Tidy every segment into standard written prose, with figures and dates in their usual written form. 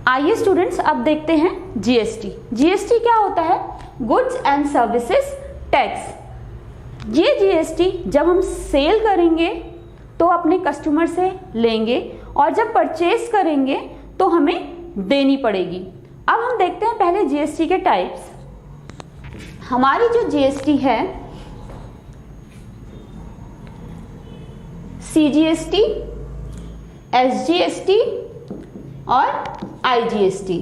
आइए स्टूडेंट्स अब देखते हैं जीएसटी। जीएसटी क्या होता है? Goods and services tax. ये जीएसटी जब हम सेल करेंगे तो अपने कस्टमर से लेंगे और जब परचेज करेंगे तो हमें देनी पड़ेगी। अब हम देखते हैं पहले जीएसटी के टाइप्स। हमारी जो जीएसटी है सीजीएसटी, एसजीएसटी और आईजीएसटी।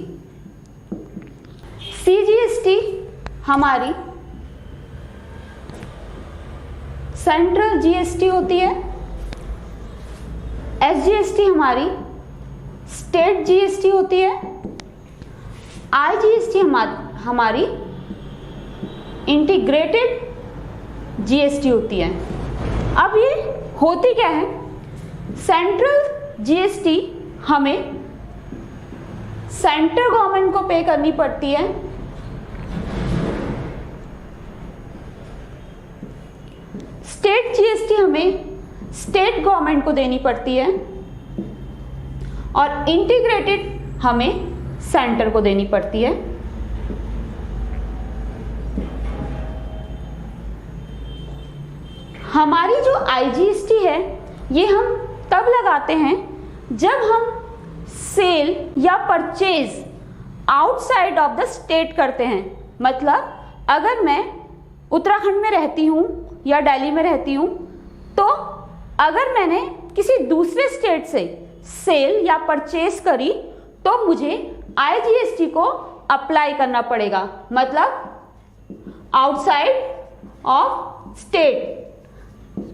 सीजीएसटी हमारी सेंट्रल जीएसटी होती है, एसजीएसटी हमारी स्टेट जीएसटी होती है, आईजीएसटी हमारी इंटीग्रेटेड जीएसटी होती है। अब ये होती क्या है? सेंट्रल जीएसटी हमें सेंट्रल गवर्नमेंट को पे करनी पड़ती है, स्टेट जीएसटी हमें स्टेट गवर्नमेंट को देनी पड़ती है और इंटीग्रेटेड हमें सेंटर को देनी पड़ती है। हमारी जो आईजीएसटी है ये हम तब लगाते हैं जब हम सेल या purchase outside of the state करते हैं। मतलब अगर मैं उत्तराखंड में रहती हूँ या दिल्ली में रहती हूँ तो अगर मैंने किसी दूसरे स्टेट से सेल या परचेज करी तो मुझे आईजीएसटी को अप्लाई करना पड़ेगा। मतलब आउटसाइड ऑफ स्टेट,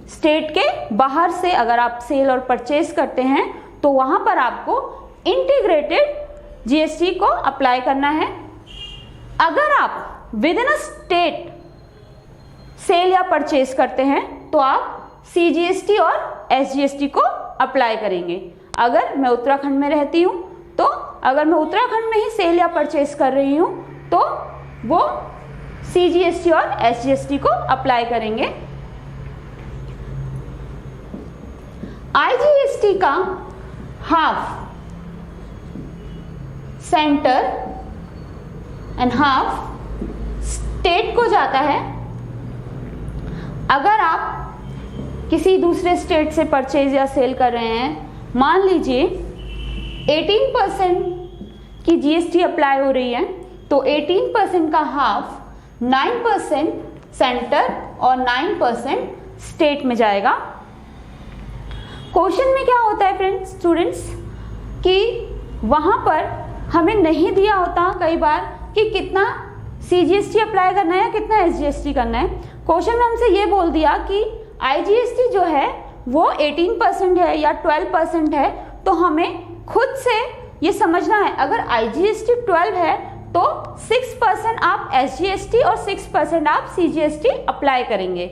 स्टेट के बाहर से अगर आप सेल और परचेज करते हैं तो वहां पर आपको इंटीग्रेटेड जीएसटी को अप्लाई करना है। अगर आप within a state sale या परचेज करते हैं तो आप सीजीएसटी और एसजीएसटी को अप्लाई करेंगे। अगर मैं उत्तराखंड में रहती हूं तो अगर मैं उत्तराखंड में ही सेल या परचेज कर रही हूं तो वो सीजीएसटी और एसजीएसटी को अप्लाई करेंगे। आईजीएसटी का half centre and half state को जाता है। अगर आप किसी दूसरे स्टेट से परचेज या सेल कर रहे हैं, मान लीजिए 18% की जीएसटी अप्लाई हो रही है तो 18% का हाफ 9% सेंटर और 9% स्टेट में जाएगा। क्वेश्चन में क्या होता है फ्रेंड्स स्टूडेंट्स कि वहां पर हमें नहीं दिया होता कई बार कि कितना सीजीएसटी अप्लाई करना है या कितना एसजीएसटी करना है। क्वेश्चन में हमसे ये बोल दिया कि आईजीएसटी जो है वो 18% है या 12% है तो हमें खुद से ये समझना है। अगर आईजीएसटी 12 है तो 6% आप एसजीएसटी और 6% आप सीजीएसटी अप्लाई करेंगे।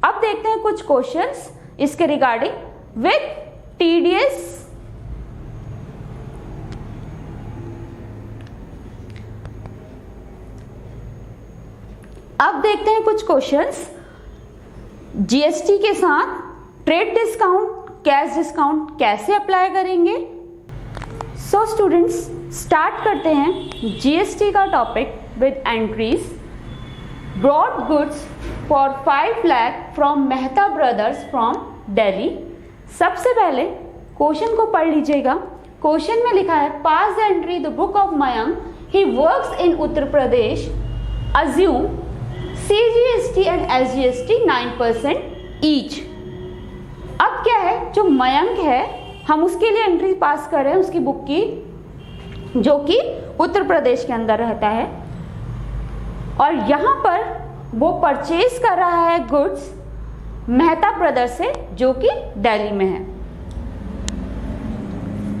अब देखते हैं कुछ क्वेश्चंस इसके रिगार्डिंग विद टीडीएस अब देखते हैं कुछ क्वेश्चंस जीएसटी के साथ ट्रेड डिस्काउंट, कैश डिस्काउंट कैसे अप्लाई करेंगे। सो स्टूडेंट्स स्टार्ट करते हैं जीएसटी का topic with entries. Brought goods for 5 lakh from Mehta brothers from Delhi. सबसे पहले क्वेश्चन को पढ़ लीजिएगा। क्वेश्चन में लिखा है pass the entry the book of Mayank, he works in Uttar Pradesh, assume CGST and SGST 9% each. अब क्या है, जो मयंक है हम उसके लिए एंट्री पास कर रहे हैं उसकी बुक की, जो कि उत्तर प्रदेश के अंदर रहता है और यहाँ पर वो परचेज कर रहा है गुड्स मेहता ब्रदर्स से जो कि दिल्ली में है।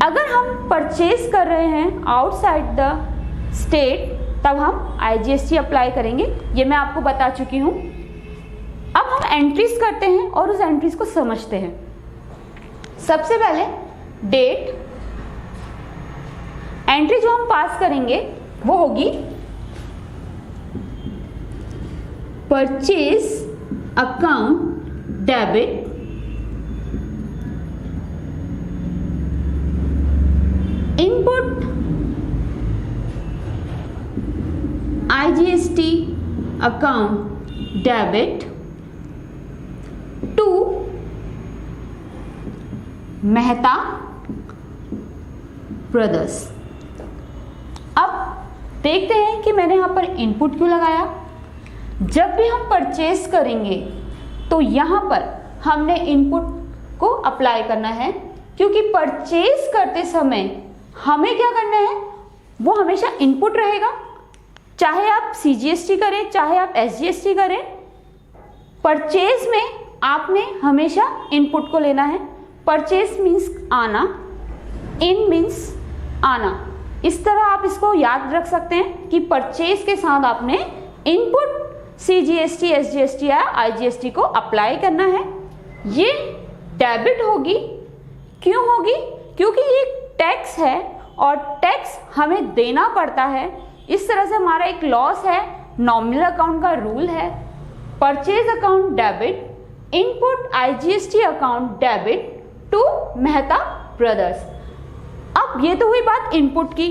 अगर हम परचेज कर रहे हैं आउटसाइड द स्टेट तब हम आईजीएसटी अप्लाई करेंगे, ये मैं आपको बता चुकी हूँ। अब हम एंट्रीज करते हैं और उस एंट्रीज को समझते हैं। सबसे पहले डेट, एंट्री जो हम पास करेंगे वो होगी purchase account debit input IGST account debit to Mehta brothers. अब देखते हैं कि मैंने यहां पर इनपुट क्यों लगाया। जब भी हम परचेज करेंगे तो यहां पर हमने इनपुट को अप्लाई करना है, क्योंकि परचेज करते समय हमें क्या करना है, वो हमेशा इनपुट रहेगा। चाहे आप CGST करें, चाहे आप SGST करें, परचेज में आपने हमेशा इनपुट को लेना है। परचेज मीन्स आना, इन मीन्स आना। इस तरह आप इसको याद रख सकते हैं कि परचेज के साथ आपने इनपुट CGST, SGST या IGST को अप्लाई करना है। ये डेबिट होगी। क्यों होगी? क्योंकि ये टैक्स है और टैक्स हमें देना पड़ता है। इस तरह से हमारा एक लॉस है, नॉमिनल अकाउंट का रूल है। Purchase account debit, input IGST account debit to Mehta brothers. अब ये तो हुई बात इनपुट की।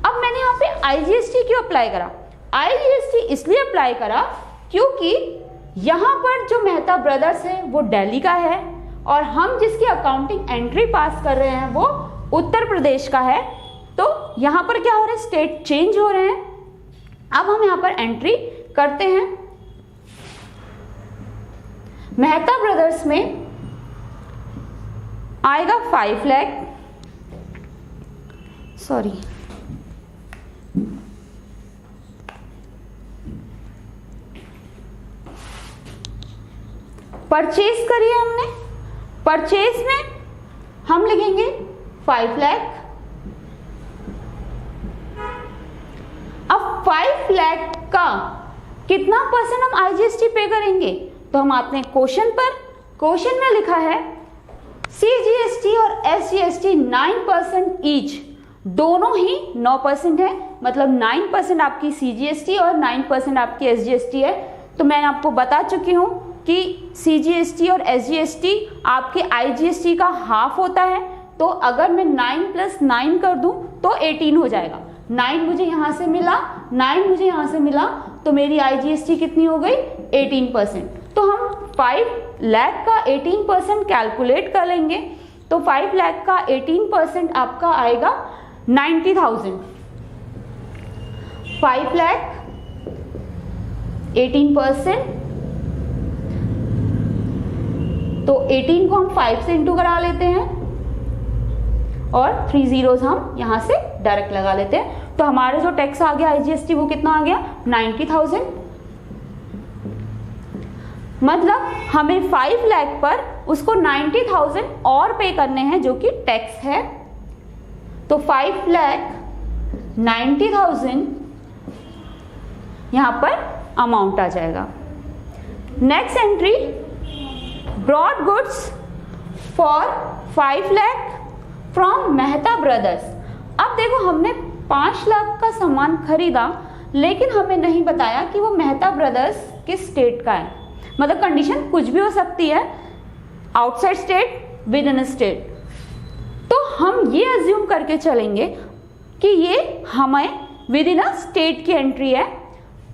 अब मैंने यहाँ पे IGST क्यों अप्लाई करा? IGST इसलिए अप्लाई करा क्योंकि यहाँ पर जो मेहता ब्रदर्स है वो दिल्ली का है और हम जिसकी अकाउंटिंग एंट्री पास कर रहे हैं वो उत्तर प्रदेश का है। तो यहाँ पर क्या हो रहा है, स्टेट चेंज हो रहे हैं। अब हम यहाँ पर एंट्री करते हैं। मेहता ब्रदर्स में आएगा 5 लाख, सॉरी परचेज करिए हमने। परचेज में हम लिखेंगे 5 लाख। अब 5 लाख का कितना परसेंट हम IGST पे करेंगे? तो हम आते हैं क्वेश्चन पर। क्वेश्चन में लिखा है CGST और SGST 9% ईच, दोनों ही 9% है। मतलब 9% आपकी CGST और 9% आपकी SGST है। तो मैं आपको बता चुकी हूं कि CGST और SGST आपके IGST का हाफ होता है। तो अगर मैं 9 + 9 कर दूं तो 18 हो जाएगा। 9 मुझे यहां से मिला, 9 मुझे यहां से मिला, तो मेरी IGST कितनी हो गई? 18%। तो हम 5 लाख का 18% कैलकुलेट कर लेंगे। तो 5 लाख का 18% आपका आएगा 90,000। 5 लाख 18%, तो 18 को हम 5 से इंटू करा लेते हैं और 3 zeros हम यहां से डायरेक्ट लगा लेते हैं। तो हमारे जो टैक्स आ गया IGST वो कितना आ गया? 90,000। मतलब हमें 5 लाख पर उसको 90,000 और पे करने हैं जो कि टैक्स है। तो 5 लाख 90,000 यहां पर अमाउंट आ जाएगा। Next entry, brought goods for 5 lakh from Mehta brothers. अब देखो हमने 5 लाख का सामान खरीदा, लेकिन हमें नहीं बताया कि वो मेहता ब्रदर्स किस स्टेट का है। मतलब कंडीशन कुछ भी हो सकती है, outside state, with in state. तो हम ये अज्यूम करके चलेंगे कि ये हमें विद इन स्टेट की एंट्री है।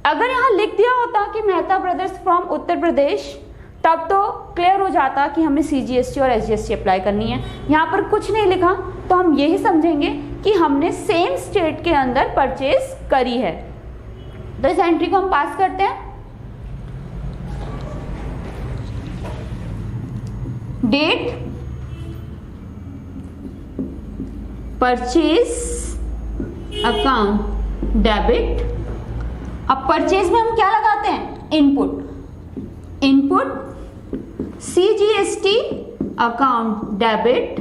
अगर यहाँ लिख दिया होता कि मेहता ब्रदर्स फ्रॉम उत्तर प्रदेश, तब तो क्लियर हो जाता कि हमें CGST और SGST अप्लाई करनी है। यहाँ पर कुछ नहीं लिखा, तो हम यही समझेंगे कि हमने सेम स्टेट के अंदर परचेज करी है। तो इस एंट्री को हम पास करते हैं। Date purchase account debit. अब परचेज में हम क्या लगाते हैं? Input. Input CGST account debit,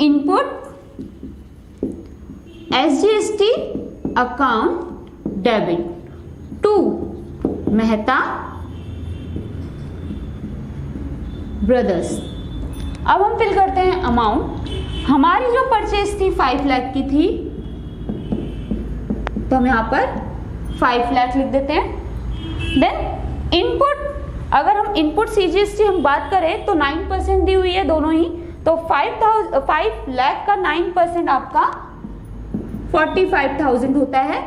input SGST account debit to Mehta brothers. अब हम फिल करते हैं अमाउंट। हमारी जो परचेज थी 5 लाख की थी, तो हम यहां पर 5 लाख लिख देते हैं। देन इनपुट, अगर हम इनपुट CGST हम बात करें तो 9% दी हुई है दोनों ही, तो 5 लाख का 9% आपका 45,000 होता है।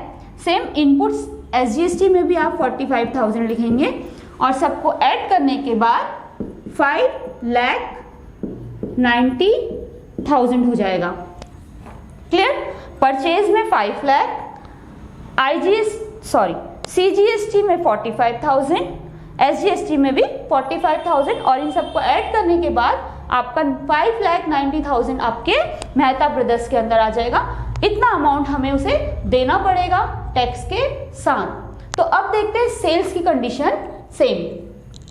सेम इनपुट SGST में भी आप 45,000 लिखेंगे और सबको ऐड करने के बाद 5,90,000 हो जाएगा। क्लियर? परचेज में 5 लाख, CGST में 45,000, SGST में भी 45,000 और इन सबको ऐड करने के बाद आपका 5,90,000 आपके मेहता ब्रदर्स के अंदर आ जाएगा। इतना अमाउंट हमें उसे देना पड़ेगा टैक्स के साथ। तो अब देखते हैं सेल्स की कंडीशन सेम।